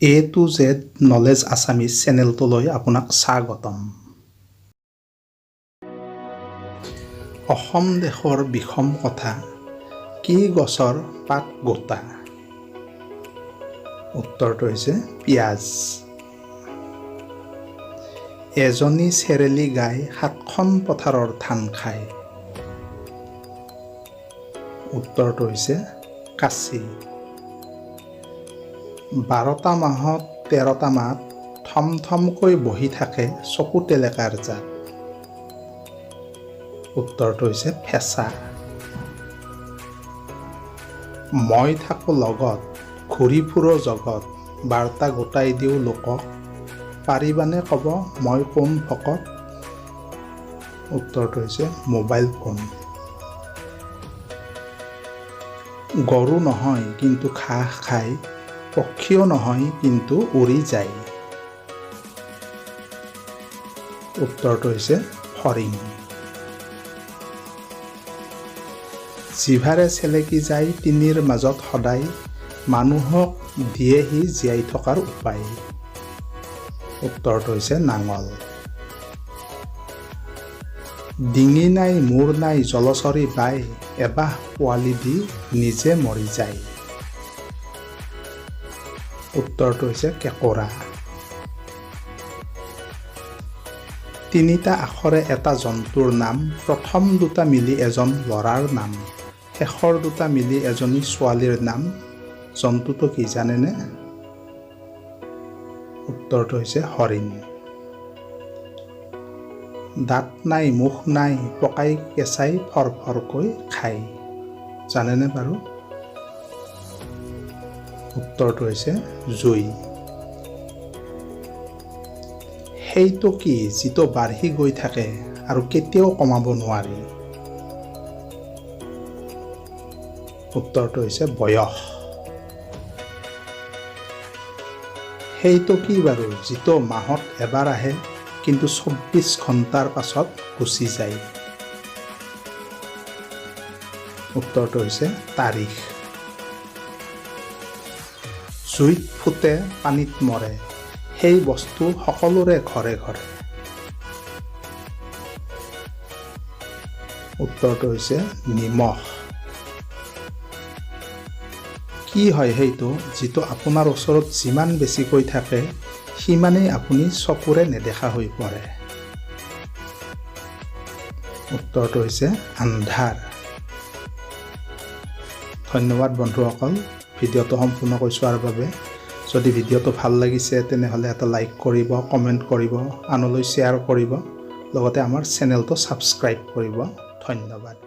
A to Z knowledge Assamese চেনেলটোলৈ আপোনাক স্বাগতম। অসম দেশৰ বিষম কথা, কি গছৰ পাত গোটা? উত্তৰটো হৈছে পিঁয়াজ। এজনী চেৰেলি গাই 7খন পথাৰৰ ধান খায়। উত্তৰটো হৈছে কাচি। 12টা মাহত 13টা মাত থমথমকৈ বহি থাকে চকু টেলেকাৰ জাত। উত্তৰটো হৈছে ফেঁচা। মই থাকোঁ লগত, ঘূৰি ফুৰো জগত, বাৰ্তা গোটাই দিওঁ লোকক, পাৰিবানে ক'ব মই কোন ভকত? উত্তৰটো হৈছে মোবাইল ফোন। গৰু নহয় কিন্তু ঘাঁহ খায়, পক্ষীও নহয় কিন্তু উৰি যায়। উত্তৰটো হৈছে ফৰিং। জিভাৰে চেলেকি যায় তিনিৰ মাজত সদায়, মানুহক দিয়েহি জীয়াই থকাৰ উপায়। উত্তৰটো হৈছে নাঙল। ডিঙি নাই মূৰ নাই জলচৰী বাই, এবাহ পোৱালি দি নিজে মৰি যায়। উত্তৰটো হৈছে কেঁকোৰা। 3টা আখৰে এটা জন্তুৰ নাম, প্ৰথম 2টা মিলি এজন ল'ৰাৰ নাম, শেষৰ 2টা মিলি এজনী ছোৱালীৰ নাম, জন্তুটো কি জানেনে? উত্তৰটো হৈছে হৰিণ। দাঁত নাই মুখ নাই পকাই কেঁচাই ফৰফৰকৈ খায়, জানেনে বাৰু? উত্তৰটো হৈছে জুই। সেইটো কি যিটো বাঢ়ি গৈ থাকে আৰু কেতিয়াও কমাব নোৱাৰি? উত্তৰটো হৈছে বয়স। সেইটো কি বাৰু যিটো মাহত এবাৰ আহে কিন্তু 24 ঘণ্টাৰ পাছত গুচি যায়? উত্তৰটো হৈছে তাৰিখ। জুইত ফুটে পানীত মৰে, সেই বস্তু সকলোৰে ঘৰে ঘৰে। উত্তৰটো হৈছে নিমখ। কি হয় সেইটো যিটো আপোনাৰ ওচৰত যিমান বেছিকৈ থাকে সিমানেই আপুনি চকুৰে নেদেখা হৈ পৰে? উত্তৰটো হৈছে আন্ধাৰ। ধন্যবাদ বন্ধুসকল, ভিডিঅ'টো সম্পূৰ্ণকৈ চোৱাৰ বাবে। যদি ভিডিঅ'টো ভাল লাগিছে তেনেহ'লে এটা লাইক কৰিব, কমেণ্ট কৰিব, আনলৈ শ্বেয়াৰ কৰিব, লগতে আমাৰ চেনেলটো ছাবস্ক্ৰাইব কৰিব। ধন্যবাদ।